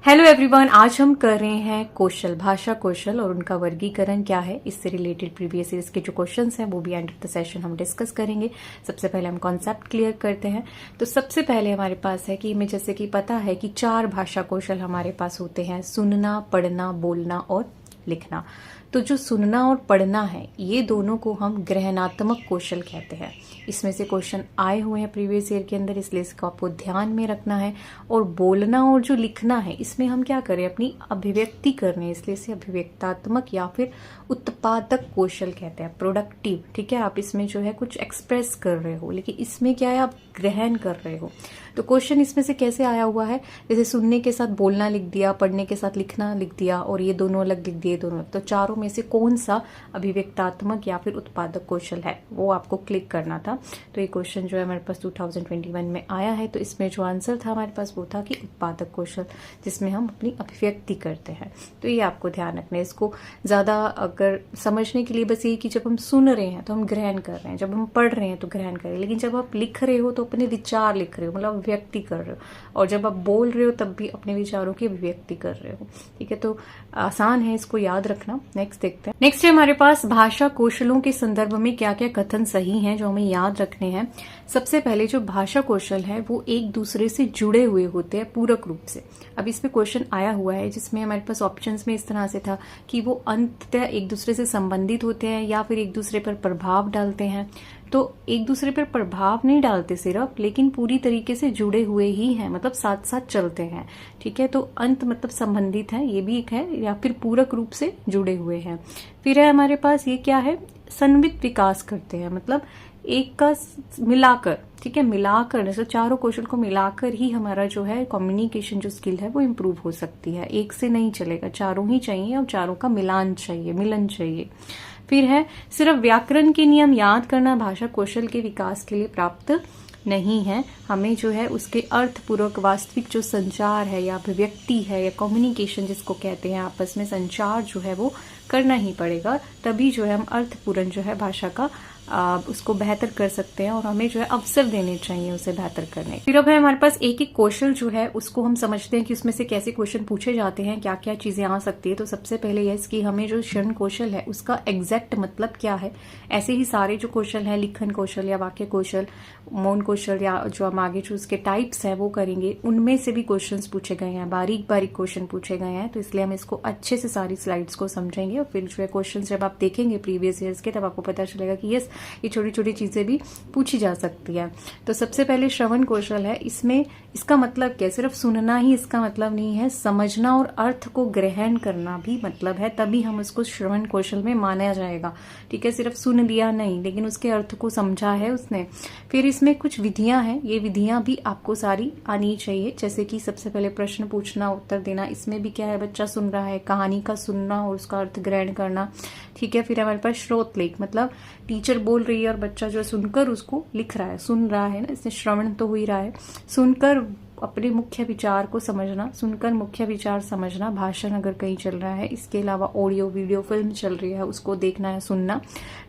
Hello everyone, आज हम कर रहे हैं कौशल, भाषा कौशल और उनका वर्गीकरण क्या है। इससे रिलेटेड प्रीवियस ईयर्स के जो क्वेश्चंस हैं वो भी एंड ऑफ द सेशन हम डिस्कस करेंगे। सबसे पहले हम कॉन्सेप्ट क्लियर करते हैं। तो सबसे पहले हमारे पास है कि हमें जैसे कि पता है कि 4 भाषा कौशल हमारे पास होते हैं: सुनना, पढ़ना, बोलना और लिखना। तो जो सुनना और पढ़ना है ये दोनों को हम ग्रहणात्मक कौशल कहते हैं। इसमें से क्वेश्चन आए हुए हैं प्रीवियस ईयर के अंदर, इसलिए इसको आपको ध्यान में रखना है। और बोलना और जो लिखना है इसमें हम क्या करें, अपनी अभिव्यक्ति करने हैं, इसलिए इसे अभिव्यक्तात्मक या फिर उत्पादक कौशल कहते हैं, प्रोडक्टिव। ठीक है, आप इसमें जो है कुछ एक्सप्रेस कर रहे हो, लेकिन इसमें क्या है, आप ग्रहण कर रहे हो। तो क्वेश्चन इसमें से कैसे आया हुआ है, जैसे सुनने के साथ बोलना लिख दिया, पढ़ने के साथ लिखना लिख दिया और ये दोनों अलग लिख दिए, दोनों। तो चारों में से कौन सा अभिव्यक्तात्मक या फिर उत्पादक कौशल है वो आपको क्लिक करना था। तो ये क्वेश्चन जो है हमारे पास 2021 में आया है। तो इसमें जो आंसर था हमारे पास वो था कि उत्पादक कौशल, जिसमें हम अपनी अभिव्यक्ति करते हैं। तो ये आपको ध्यान रखना है। इसको ज्यादा अगर समझने के लिए बस ये कि जब हम सुन रहे हैं तो हम ग्रहण कर रहे हैं, जब हम पढ़ रहे हैं तो ग्रहण कर रहे हैं, लेकिन जब आप लिख रहे हो तो अपने विचार लिख रहे हो, मतलब अभिव्यक्ति कर रहे हो। और जब आप बोल रहे हो तब भी अपने विचारों की अभिव्यक्ति कर रहे हो। ठीक है, तो आसान है, इसको याद रखना। नेक्स्ट देखते हैं। नेक्स्ट है हमारे पास भाषा कौशलों के संदर्भ में क्या क्या कथन सही हैं जो हमें याद रखने हैं। सबसे पहले जो भाषा कौशल है वो एक दूसरे से जुड़े हुए होते हैं पूरक रूप से। अब इस पे क्वेश्चन आया हुआ है जिसमें हमारे पास ऑप्शंस में इस तरह से था कि वो अंततः एक दूसरे से संबंधित होते हैं या फिर एक दूसरे पर प्रभाव डालते हैं। तो एक दूसरे पर प्रभाव नहीं डालते सिर्फ, लेकिन पूरी तरीके से जुड़े हुए ही हैं, मतलब साथ साथ चलते हैं। ठीक है, तो अंत मतलब संबंधित है, ये भी एक है, या फिर पूरक रूप से जुड़े हुए हैं। फिर है हमारे पास ये क्या है, संवित विकास करते हैं, मतलब एक का मिलाकर। ठीक है, मिलाकर, जैसे चारों कौशल को मिलाकर ही हमारा जो है कम्युनिकेशन जो स्किल है वो इम्प्रूव हो सकती है। एक से नहीं चलेगा, चारों ही चाहिए और चारों का मिलान चाहिए, मिलन चाहिए। फिर है सिर्फ व्याकरण के नियम याद करना भाषा कौशल के विकास के लिए प्राप्त नहीं है। हमें जो है उसके अर्थपूर्वक वास्तविक जो संचार है या अभिव्यक्ति है या कम्युनिकेशन जिसको कहते हैं, आपस में संचार जो है वो करना ही पड़ेगा, तभी जो है हम अर्थपूर्ण जो है भाषा का उसको बेहतर कर सकते हैं और हमें जो है अवसर देने चाहिए उसे बेहतर करने। फिर अब है हमारे पास एक एक कौशल जो है उसको हम समझते हैं कि उसमें से कैसे क्वेश्चन पूछे जाते हैं, क्या क्या चीजें आ सकती है। तो सबसे पहले यह कि हमें जो श्रवण कौशल है उसका एग्जैक्ट मतलब क्या है। ऐसे ही सारे जो कौशल है, लिखन कौशल या वाक्य कौशल, मौन कौशल, या जो हम आगे जो उसके टाइप्स है वो करेंगे, उनमें से भी क्वेश्चन पूछे गए हैं, बारीक बारीक क्वेश्चन पूछे गए हैं। तो इसलिए हम इसको अच्छे से सारी स्लाइड्स को समझेंगे और फिर जो है क्वेश्चन जब आप देखेंगे प्रीवियस ईयर्स के, तब आपको पता चलेगा कि यस, ये छोटी छोटी चीजें भी पूछी जा सकती है। तो सबसे पहले श्रवण कौशल है, इसमें इसका मतलब क्या, सिर्फ सुनना ही इसका मतलब नहीं है, समझना और अर्थ को ग्रहण करना भी मतलब है, तभी हम उसको श्रवण कौशल में माना जाएगा। ठीक है, सिर्फ सुन लिया नहीं, लेकिन उसके अर्थ को समझा है उसने। फिर इसमें कुछ विधियां हैं, ये विधियां भी आपको सारी आनी चाहिए, जैसे कि सबसे पहले प्रश्न पूछना, उत्तर देना। इसमें भी क्या है, बच्चा सुन रहा है, कहानी का सुनना और उसका अर्थ ग्रहण करना। ठीक है, फिर हमारे पास श्रोत लेख, मतलब टीचर बोल रही है और बच्चा जो है सुनकर उसको लिख रहा है, सुन रहा है ना, इससे श्रवण तो हो ही रहा है। सुनकर अपने मुख्य विचार को समझना, सुनकर मुख्य विचार समझना, भाषण अगर कहीं चल रहा है। इसके अलावा ऑडियो वीडियो फिल्म चल रही है उसको देखना है, सुनना,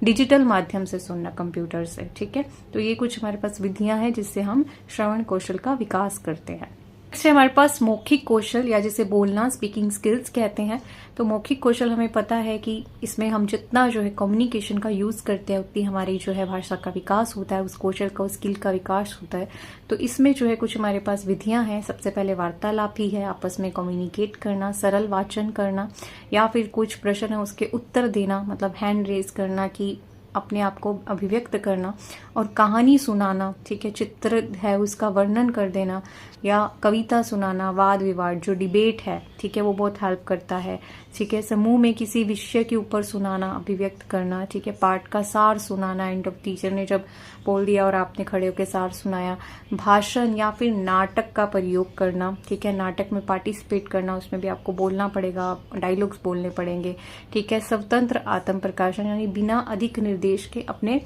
डिजिटल माध्यम से सुनना, कंप्यूटर से। ठीक है, तो ये कुछ हमारे पास विधियां हैं जिससे हम श्रवण कौशल का विकास करते हैं। नेक्स्ट है हमारे पास मौखिक कौशल या जिसे बोलना, स्पीकिंग स्किल्स कहते हैं। तो मौखिक कौशल हमें पता है कि इसमें हम जितना जो है कम्युनिकेशन का यूज करते हैं उतनी हमारी जो है भाषा का विकास होता है, उस कौशल का, उस स्किल का विकास होता है। तो इसमें जो है कुछ हमारे पास विधियां हैं। सबसे पहले वार्तालाप ही है, आपस में कम्युनिकेट करना, सरल वाचन करना, या फिर कुछ प्रश्न है उसके उत्तर देना, मतलब हैंड रेज करना कि अपने आप को अभिव्यक्त करना, और कहानी सुनाना। ठीक है, चित्र है उसका वर्णन कर देना, या कविता सुनाना, वाद विवाद जो डिबेट है, ठीक है, वो बहुत हेल्प करता है। ठीक है, समूह में किसी विषय के ऊपर सुनाना, अभिव्यक्त करना। ठीक है, पाठ का सार सुनाना, एंड ऑफ टीचर ने जब बोल दिया और आपने खड़े होकर सार सुनाया। भाषण या फिर नाटक का प्रयोग करना। ठीक है, नाटक में पार्टिसिपेट करना, उसमें भी आपको बोलना पड़ेगा, डायलॉग्स बोलने पड़ेंगे। ठीक है, स्वतंत्र आत्म प्रकाशन, यानी बिना अधिक निर्देश के अपने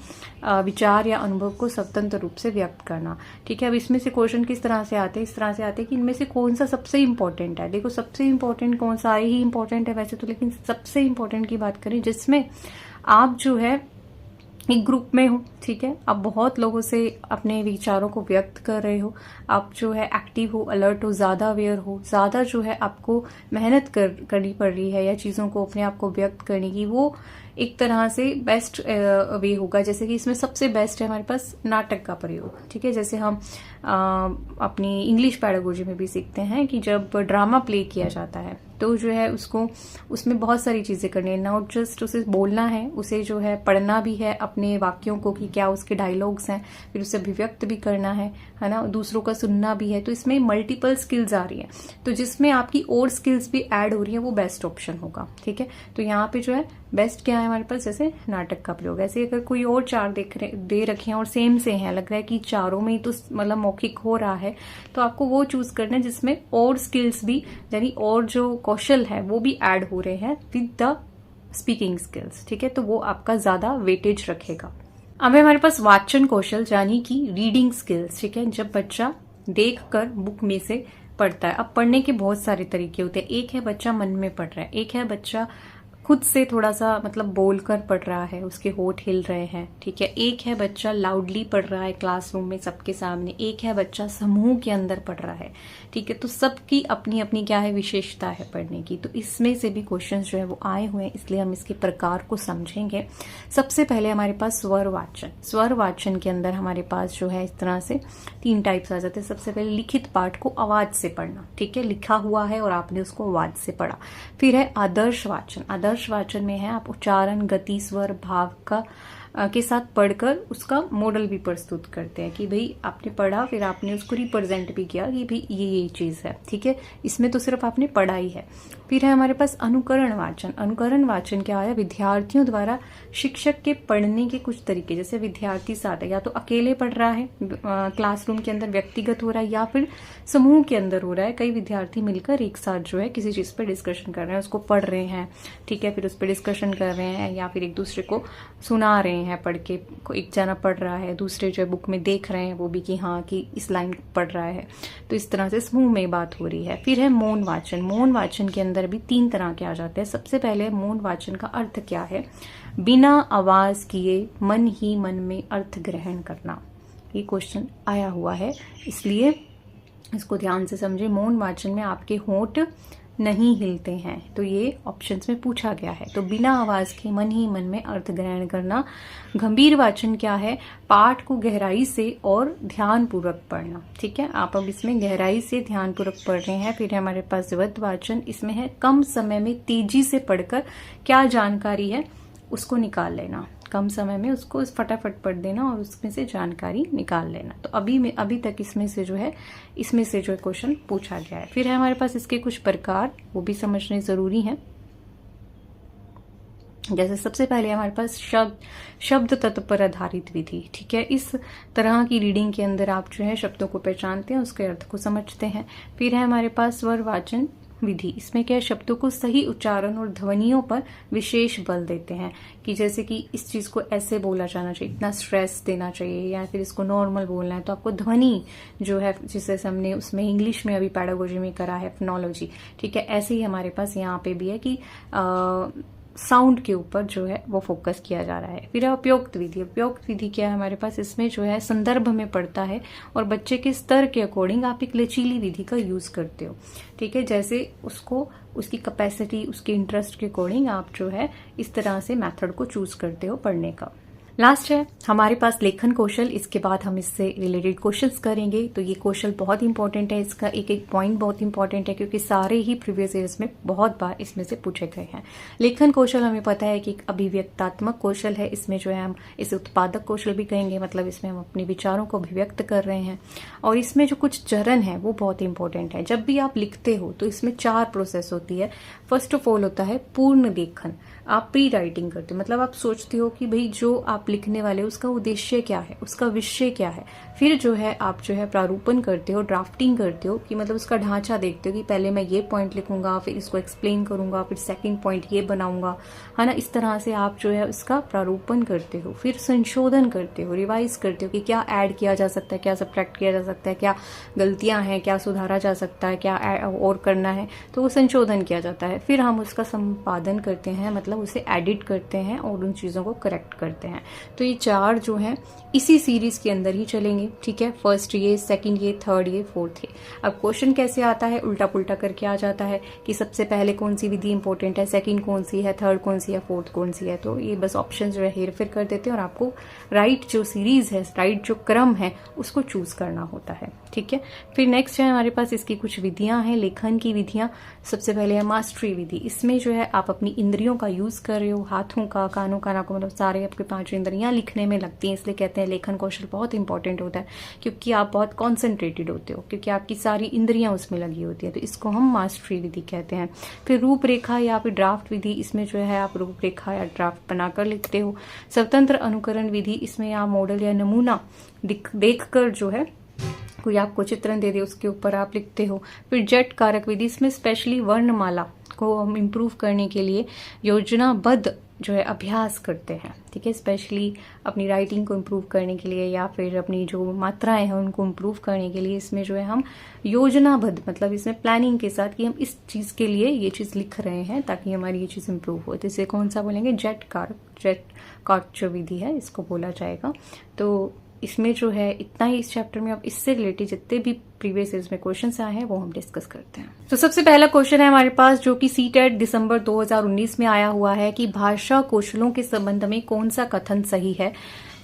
विचार या अनुभव को स्वतंत्र रूप से व्यक्त करना। ठीक है, अब इसमें से क्वेश्चन किस तरह से आते हैं, इस तरह से आते हैं कि इनमें से कौन सा सबसे इंपॉर्टेंट है। देखो, सबसे इंपॉर्टेंट कौन सा, ही इंपॉर्टेंट है वैसे तो, लेकिन सबसे इंपॉर्टेंट की बात करें जिसमें आप जो है एक ग्रुप में हो, ठीक है, आप बहुत लोगों से अपने विचारों को व्यक्त कर रहे हो, आप जो है एक्टिव हो, अलर्ट हो, ज्यादा अवेयर हो, ज्यादा जो है आपको मेहनत करनी पड़ रही है या चीजों को अपने आप को व्यक्त करने की, वो एक तरह से बेस्ट वे होगा। जैसे कि इसमें सबसे बेस्ट है हमारे पास नाटक का प्रयोग, ठीक है। जैसे हम अपनी इंग्लिश पैडागोजी में भी सीखते हैं कि जब ड्रामा प्ले किया जाता है तो जो है उसको उसमें बहुत सारी चीजें करनी है, नॉट जस्ट उसे बोलना है, उसे जो है पढ़ना भी है अपने वाक्यों को कि क्या उसके डायलॉग्स हैं, फिर उसे अभिव्यक्त भी करना है ना, दूसरों का सुनना भी है। तो इसमें मल्टीपल स्किल्स आ रही है, तो जिसमें आपकी और स्किल्स भी ऐड हो रही है वो बेस्ट ऑप्शन होगा, ठीक है। तो यहाँ पे जो है बेस्ट क्या है हमारे पास, जैसे नाटक का प्रयोग। ऐसे अगर कोई और 4 दे रखे हैं और सेम से हैं, लग रहा है कि चारों में ही तो मतलब मौखिक हो रहा है, तो आपको वो चूज करना है जिसमें और स्किल्स भी, यानी और जो कौशल है वो भी ऐड हो रहे हैं विद द स्पीकिंग स्किल्स, ठीक है। तो वो आपका ज्यादा वेटेज रखेगा। अब हमारे पास वाचन कौशल यानी कि रीडिंग स्किल्स, ठीक है। जब बच्चा देखकर बुक में से पढ़ता है, अब पढ़ने के बहुत सारे तरीके होते हैं। एक है बच्चा मन में पढ़ रहा है, एक है बच्चा खुद से थोड़ा सा मतलब बोलकर पढ़ रहा है, उसके होठ हिल रहे हैं, ठीक है। एक है बच्चा लाउडली पढ़ रहा है क्लासरूम में सबके सामने, एक है बच्चा समूह के अंदर पढ़ रहा है, ठीक है। तो सबकी अपनी अपनी क्या है विशेषता है पढ़ने की। तो इसमें से भी क्वेश्चंस जो है वो आए हुए हैं, इसलिए हम इसके प्रकार को समझेंगे। सबसे पहले हमारे पास स्वर वाचन। स्वर वाचन के अंदर हमारे पास जो है इस तरह से 3 टाइप्स आ जाते हैं। सबसे पहले लिखित पाठ को आवाज से पढ़ना, ठीक है, लिखा हुआ है और आपने उसको आवाज से पढ़ा। फिर है आदर्श वाचन। आदर्श वाचन में है आप उच्चारण, गति, स्वर, भाव का के साथ पढ़कर उसका मॉडल भी प्रस्तुत करते हैं कि भाई आपने पढ़ा, फिर आपने उसको रिप्रेजेंट भी किया कि भाई ये चीज है, ठीक है। इसमें तो सिर्फ आपने पढ़ा ही है। फिर है हमारे पास अनुकरण वाचन। अनुकरण वाचन क्या है, विद्यार्थियों द्वारा शिक्षक के पढ़ने के कुछ तरीके, जैसे विद्यार्थी साथ है, या तो अकेले पढ़ रहा है क्लासरूम के अंदर व्यक्तिगत हो रहा है, या फिर समूह के अंदर हो रहा है, कई विद्यार्थी मिलकर एक साथ जो है किसी चीज पर डिस्कशन कर रहे हैं, उसको पढ़ रहे हैं, ठीक है, फिर उस पर डिस्कशन कर रहे हैं, या फिर एक दूसरे को सुना रहे हैं पढ़ के। एक जना पढ़ रहा है, दूसरे जो बुक में देख रहे हैं वो भी कि हाँ कि इस लाइन पढ़ रहा है। तो इस तरह से समूह में बात हो रही है। फिर है मौन वाचन। मौन वाचन के अंदर भी 3 तरह के आ जाते हैं। सबसे पहले मौन वाचन का अर्थ क्या है, बिना आवाज किए मन ही मन में अर्थ ग्रहण करना। ये क्वेश्चन आया हुआ है, इसलिए इसको ध्यान से समझे। मौन वाचन में आपके होंठ नहीं हिलते हैं, तो ये ऑप्शंस में पूछा गया है। तो बिना आवाज के मन ही मन में अर्थ ग्रहण करना। गंभीर वाचन क्या है, पाठ को गहराई से और ध्यान पूर्वक पढ़ना, ठीक है। आप अब इसमें गहराई से ध्यान पूर्वक पढ़ रहे हैं। फिर हमारे पास द्वैत वाचन, इसमें है कम समय में तेजी से पढ़कर क्या जानकारी है उसको निकाल लेना। कम समय में उसको फटाफट पढ़ देना और उसमें से जानकारी निकाल लेना। तो अभी तक इसमें से जो है क्वेश्चन पूछा गया है। फिर है हमारे पास इसके कुछ प्रकार, वो भी समझने जरूरी है। जैसे सबसे पहले हमारे पास शब्द तत्व पर आधारित विधि, ठीक है। इस तरह की रीडिंग के अंदर आप जो है शब्दों को पहचानते हैं, उसके अर्थ को समझते हैं। फिर है हमारे पास स्वर वाचन विधि। इसमें क्या है, शब्दों को सही उच्चारण और ध्वनियों पर विशेष बल देते हैं, कि जैसे कि इस चीज को ऐसे बोला जाना चाहिए, इतना स्ट्रेस देना चाहिए, या फिर इसको नॉर्मल बोलना है, तो आपको ध्वनि जो है, जिसे हमने उसमें इंग्लिश में अभी पैडागोजी में करा है फोनोलॉजी, ठीक है, ऐसे ही हमारे पास यहाँ पे भी है कि साउंड के ऊपर जो है वो फोकस किया जा रहा है। फिर उपयुक्त विधि। उपयुक्त विधि क्या है हमारे पास, इसमें जो है संदर्भ में पढ़ता है और बच्चे के स्तर के अकॉर्डिंग आप एक लचीली विधि का यूज करते हो, ठीक है। जैसे उसको उसकी कैपेसिटी, उसके इंटरेस्ट के अकॉर्डिंग आप जो है इस तरह से मेथड को चूज करते हो पढ़ने का। लास्ट है हमारे पास लेखन कौशल। इसके बाद हम इससे रिलेटेड क्वेश्चंस करेंगे। तो ये कौशल बहुत इंपॉर्टेंट है, इसका एक एक पॉइंट बहुत इंपॉर्टेंट है, क्योंकि सारे ही प्रीवियस ईयर्स में बहुत बार इसमें से पूछे गए हैं। लेखन कौशल हमें पता है कि एक अभिव्यक्तात्मक कौशल है। इसमें जो है हम इसे उत्पादक कौशल भी कहेंगे, मतलब इसमें हम अपने विचारों को अभिव्यक्त कर रहे हैं। और इसमें जो कुछ चरण है वो बहुत इंपॉर्टेंट है। जब भी आप लिखते हो तो इसमें 4 प्रोसेस होती है। फर्स्ट ऑफ ऑल होता है पूर्ण लेखन। आप प्री राइटिंग करते हो, मतलब आप सोचते हो कि भाई जो आप लिखने वाले हो उसका उद्देश्य क्या है, उसका विषय क्या है। फिर जो है आप जो है प्रारूपण करते हो, ड्राफ्टिंग करते हो, कि मतलब उसका ढांचा देखते हो कि पहले मैं ये पॉइंट लिखूंगा, फिर इसको एक्सप्लेन करूंगा, फिर सेकंड पॉइंट ये बनाऊंगा, है ना। इस तरह से आप जो है उसका प्रारूपण करते हो। फिर संशोधन करते हो, रिवाइज करते हो कि क्या ऐड किया जा सकता है, क्या सब्ट्रैक्ट किया जा सकता है, क्या गलतियां हैं, क्या सुधारा जा सकता है, क्या और करना है, तो वो संशोधन किया जाता है। फिर हम उसका संपादन करते हैं, मतलब उसे एडिट करते हैं और उन चीजों को करेक्ट करते हैं। तो ये 4 जो हैं इसी सीरीज के अंदर ही चलेंगे, ठीक है। फर्स्ट ये, सेकंड ये, थर्ड ये, फोर्थ ये। अब क्वेश्चन कैसे आता है, उल्टा पुल्टा करके आ जाता है कि सबसे पहले कौन सी विधि इंपॉर्टेंट है, सेकंड कौन सी है, थर्ड कौन सी है, फोर्थ कौन सी है। तो ये बस ऑप्शन जो है हेर फेर कर देते हैं और आपको राइट जो सीरीज है, राइट जो क्रम है उसको चूज करना होता है, ठीक है। फिर नेक्स्ट है हमारे पास इसकी कुछ विधियां हैं, लेखन की विधियां। सबसे पहले है मास्टरी विधि। इसमें जो है आप अपनी इंद्रियों का यूज कर रहे हो, हाथों का, कानों का, नाकों, मतलब सारे आपके 5 इंद्रियां लिखने में लगती हैं, इसलिए कहते हैं लेखन कौशल बहुत इंपॉर्टेंट होता है, क्योंकि आप बहुत कॉन्सेंट्रेटेड होते हो, क्योंकि आपकी सारी इंद्रियां उसमें लगी होती है। तो इसको हम मास्टरी विधि कहते हैं। फिर रूपरेखा या फिर ड्राफ्ट विधि, इसमें जो है आप रूपरेखा या ड्राफ्ट बनाकर लिखते हो। स्वतंत्र अनुकरण विधि, इसमें आप मॉडल या नमूना देखकर जो है कोई आपको चित्रण दे दे उसके ऊपर आप लिखते हो। फिर जट कारक विधि, इसमें स्पेशली वर्णमाला को हम इम्प्रूव करने के लिए योजनाबद्ध जो है अभ्यास करते हैं, ठीक है। स्पेशली अपनी राइटिंग को इम्प्रूव करने के लिए या फिर अपनी जो मात्राएं हैं उनको इम्प्रूव करने के लिए इसमें जो है हम योजनाबद्ध, मतलब इसमें प्लानिंग के साथ कि हम इस चीज के लिए ये चीज लिख रहे हैं ताकि हमारी ये चीज इम्प्रूव हो। तो इसे कौन सा बोलेंगे, जट कारक जो विधि है इसको बोला जाएगा। तो इसमें जो है इतना ही इस चैप्टर में। अब इससे रिलेटेड जितने भी प्रीवियस ईयर्स में क्वेश्चंस आए हैं वो हम डिस्कस करते हैं। तो सबसे पहला क्वेश्चन है हमारे पास जो कि सीटेट दिसंबर 2019 में आया हुआ है कि भाषा कौशलों के संबंध में कौन सा कथन सही है।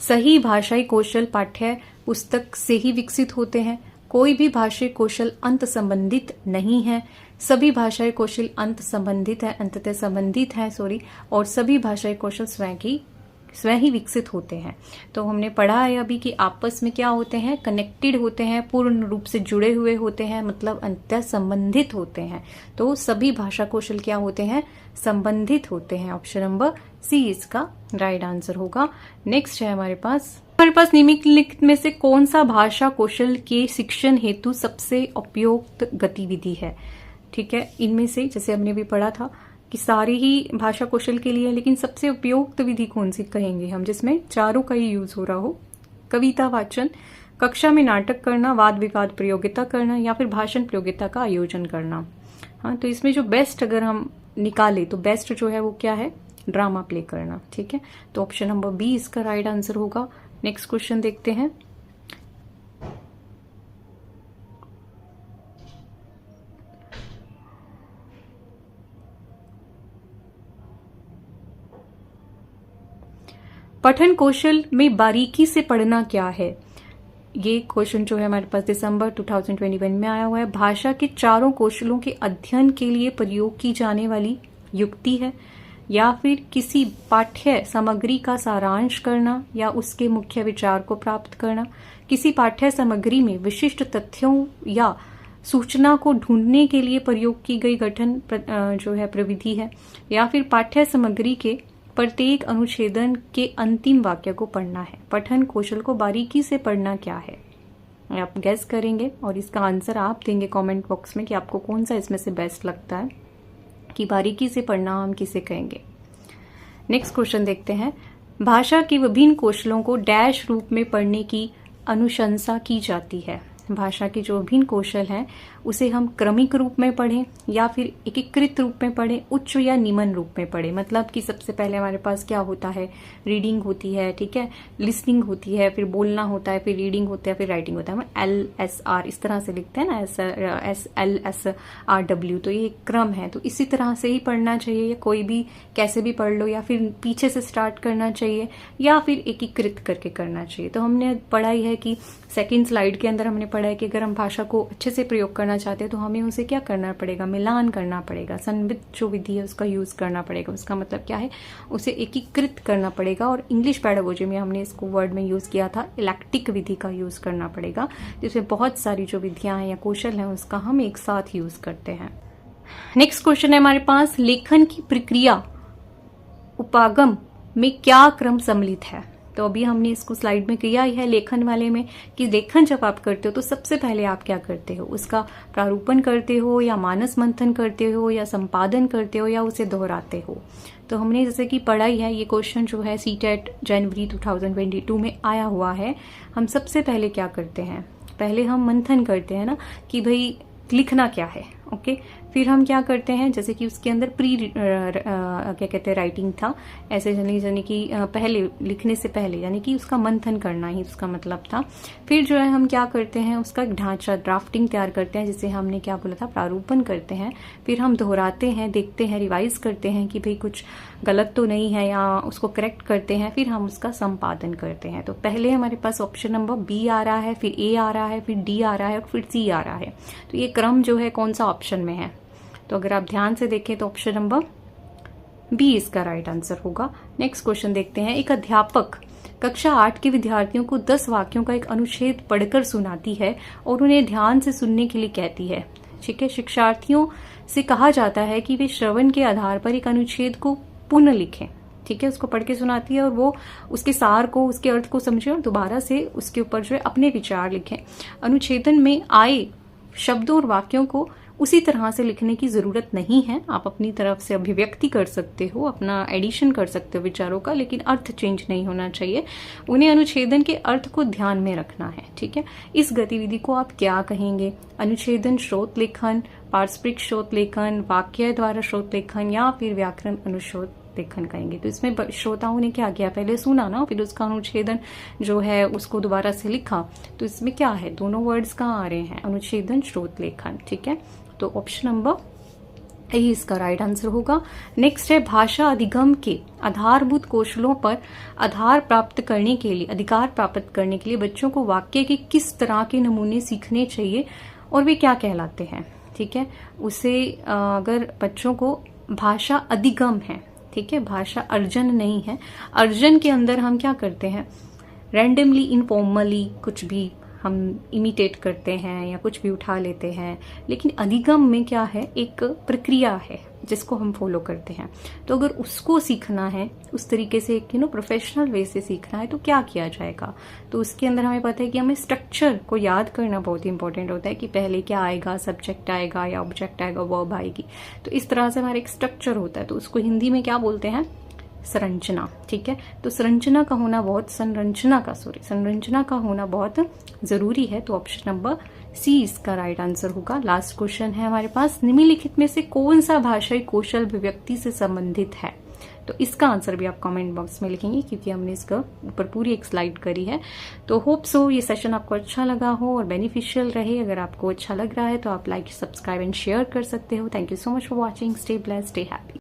सही भाषाई कौशल पाठ्य पुस्तक से ही विकसित होते हैं। कोई भी भाषाई कौशल अंत संबंधित नहीं है। सभी भाषाई कौशल अंततः संबंधित है और सभी भाषाई कौशल स्वयं ही विकसित होते हैं। तो हमने पढ़ा है अभी कि आपस में क्या होते हैं, कनेक्टेड होते हैं, पूर्ण रूप से जुड़े हुए होते हैं, मतलब अंततः संबंधित होते हैं। तो सभी भाषा कौशल क्या होते हैं, संबंधित होते हैं। ऑप्शन नंबर सी इसका राइट आंसर होगा। नेक्स्ट है हमारे पास निम्नलिखित में से कौन सा भाषा कौशल के शिक्षण हेतु सबसे उपयुक्त गतिविधि है, ठीक है। इनमें से जैसे हमने भी पढ़ा था कि सारी ही भाषा कौशल के लिए, लेकिन सबसे उपयुक्त विधि कौन सी कहेंगे हम, जिसमें चारों का ही यूज हो रहा हो। कविता वाचन, कक्षा में नाटक करना, वाद विवाद प्रतियोगिता करना या फिर भाषण प्रतियोगिता का आयोजन करना। हाँ, तो इसमें जो बेस्ट अगर हम निकाले तो बेस्ट जो है वो क्या है, ड्रामा प्ले करना, ठीक है। तो ऑप्शन नंबर बी इसका राइट आंसर होगा। नेक्स्ट क्वेश्चन देखते हैं। पठन कौशल में बारीकी से पढ़ना क्या है। ये क्वेश्चन जो है हमारे पास दिसंबर 2021 में आया हुआ है। भाषा के चारों कौशलों के अध्ययन के लिए प्रयोग की जाने वाली युक्ति है, या फिर किसी पाठ्य सामग्री का सारांश करना या उसके मुख्य विचार को प्राप्त करना, किसी पाठ्य सामग्री में विशिष्ट तथ्यों या सूचना को ढूंढने के लिए प्रयोग की गई गठन जो है प्रविधि है, या फिर पाठ्य सामग्री के प्रत्येक अनुच्छेदन के अंतिम वाक्य को पढ़ना है। पठन कौशल को बारीकी से पढ़ना क्या है, आप गैस करेंगे और इसका आंसर आप देंगे कमेंट बॉक्स में कि आपको कौन सा इसमें से बेस्ट लगता है कि बारीकी से पढ़ना हम किसे कहेंगे। नेक्स्ट क्वेश्चन देखते हैं। भाषा के विभिन्न कौशलों को डैश रूप में पढ़ने की अनुशंसा की जाती है। भाषा के जो विभिन्न कौशल हैं उसे हम क्रमिक रूप में पढ़ें या फिर एकीकृत रूप में पढ़ें, उच्च या निम्न रूप में पढ़ें। मतलब कि सबसे पहले हमारे पास क्या होता है, रीडिंग होती है, ठीक है, लिसनिंग होती है, फिर बोलना होता है, फिर रीडिंग होता है, फिर राइटिंग होता है। हम LSR इस तरह से लिखते हैं ना, SLSRW, तो ये क्रम है। तो इसी तरह से ही पढ़ना चाहिए, या कोई भी कैसे भी पढ़ लो, या फिर पीछे से स्टार्ट करना चाहिए, या फिर एकीकृत करके करना चाहिए। तो हमने पढ़ा ही है कि सेकेंड स्लाइड के अंदर हमने पढ़ा है कि अगर हम भाषा को अच्छे से प्रयोग करना चाहते हैं तो हमें उसे क्या करना पड़ेगा, मिलान करना पड़ेगा, संवित जो विधि है उसका यूज करना पड़ेगा। उसका मतलब क्या है, उसे एकीकृत करना पड़ेगा। और इंग्लिश पैडागोजी में हमने इसको वर्ड में यूज किया था, इलेक्टिक विधि का यूज करना पड़ेगा, जिसमें बहुत सारी जो विधियां हैं या कौशल हैं उसका हम एक साथ यूज करते हैं। नेक्स्ट क्वेश्चन है हमारे पास, लेखन की प्रक्रिया उपागम में क्या क्रम सम्मिलित है। तो अभी हमने इसको स्लाइड में किया ही है लेखन वाले में कि लेखन जब आप करते हो तो सबसे पहले आप क्या करते हो, उसका प्रारूपण करते हो या मानस मंथन करते हो या संपादन करते हो या उसे दोहराते हो। तो हमने जैसे कि पढ़ा ही है, ये क्वेश्चन जो है सीटेट जनवरी 2022 में आया हुआ है। हम सबसे पहले क्या करते हैं, पहले हम मंथन करते हैं ना कि भाई लिखना क्या है। ओके, फिर हम क्या करते हैं, जैसे कि उसके अंदर क्या कहते हैं राइटिंग था, ऐसे यानी कि पहले लिखने से पहले, यानी कि उसका मंथन करना ही उसका मतलब था। फिर जो है हम क्या करते हैं, उसका ढांचा ड्राफ्टिंग तैयार करते हैं, जिसे हमने क्या बोला था, प्रारूपण करते हैं। फिर हम दोहराते हैं, देखते हैं, रिवाइज करते हैं कि भाई कुछ गलत तो नहीं है, या उसको करेक्ट करते हैं। फिर हम उसका संपादन करते हैं। तो पहले हमारे पास ऑप्शन नंबर बी आ रहा है, फिर ए आ रहा है, फिर डी आ रहा है और फिर सी आ रहा है। तो ये क्रम जो है कौन सा ऑप्शन में है, तो अगर आप ध्यान से देखें तो ऑप्शन नंबर बी इसका राइट आंसर होगा। नेक्स्ट क्वेश्चन देखते हैं। एक अध्यापक कक्षा 8 के विद्यार्थियों को 10 वाक्यों का एक अनुच्छेद पढ़कर सुनाती है और उन्हें ध्यान से सुनने के लिए कहती है। ठीक है, शिक्षार्थियों से कहा जाता है कि वे श्रवण के आधार पर एक अनुच्छेद को पुनः लिखें। ठीक है, उसको पढ़ के सुनाती है और वो उसके सार को, उसके अर्थ को समझे और दोबारा से उसके ऊपर जो है अपने विचार लिखें। अनुच्छेदन में आए शब्दों और वाक्यों को उसी तरह से लिखने की जरूरत नहीं है, आप अपनी तरफ से अभिव्यक्ति कर सकते हो, अपना एडिशन कर सकते हो विचारों का, लेकिन अर्थ चेंज नहीं होना चाहिए। उन्हें अनुच्छेदन के अर्थ को ध्यान में रखना है। ठीक है, इस गतिविधि को आप क्या कहेंगे, अनुच्छेदन स्रोत लेखन, पारस्परिक स्रोत लेखन, वाक्य द्वारा स्रोत लेखन, या फिर व्याकरण अनुशोध लेखन कहेंगे। तो इसमें श्रोताओं ने क्या किया, पहले सुना ना, फिर उसका अनुच्छेदन जो है उसको दोबारा से लिखा। तो इसमें क्या है, दोनों वर्ड्स कहाँ आ रहे हैं, अनुच्छेदन स्रोत लेखन। ठीक है, तो ऑप्शन नंबर ए इसका राइट आंसर होगा। नेक्स्ट है, भाषा अधिगम के आधारभूत कौशलों पर अधिकार प्राप्त करने के लिए बच्चों को वाक्य के किस तरह के नमूने सीखने चाहिए और वे क्या कहलाते हैं। ठीक है, उसे अगर बच्चों को भाषा अधिगम है, ठीक है, भाषा अर्जन नहीं है। अर्जन के अंदर हम क्या करते हैं, रैंडमली, इनफॉर्मली कुछ भी हम इमिटेट करते हैं या कुछ भी उठा लेते हैं, लेकिन अधिगम में क्या है, एक प्रक्रिया है जिसको हम फॉलो करते हैं। तो अगर उसको सीखना है उस तरीके से, एक प्रोफेशनल वे से सीखना है, तो क्या किया जाएगा, तो उसके अंदर हमें पता है कि हमें स्ट्रक्चर को याद करना बहुत इंपॉर्टेंट होता है कि पहले क्या आएगा, सब्जेक्ट आएगा या ऑब्जेक्ट आएगा, वर्ब आएगी। तो इस तरह से हमारा एक स्ट्रक्चर होता है, तो उसको हिंदी में क्या बोलते हैं, संरचना। ठीक है, तो संरचना का होना बहुत जरूरी है। तो ऑप्शन नंबर सी इसका राइट आंसर होगा। लास्ट क्वेश्चन है हमारे पास, निम्नलिखित में से कौन सा भाषाई कौशल अभिव्यक्ति से संबंधित है। तो इसका आंसर भी आप कमेंट बॉक्स में लिखेंगे, क्योंकि हमने इसका ऊपर पूरी एक स्लाइड करी है। तो होप सो ये सेशन आपको अच्छा लगा हो और बेनिफिशियल रहे। अगर आपको अच्छा लग रहा है तो आप लाइक, सब्सक्राइब एंड शेयर कर सकते हो। Thank you so much for watching. Stay blessed, stay happy.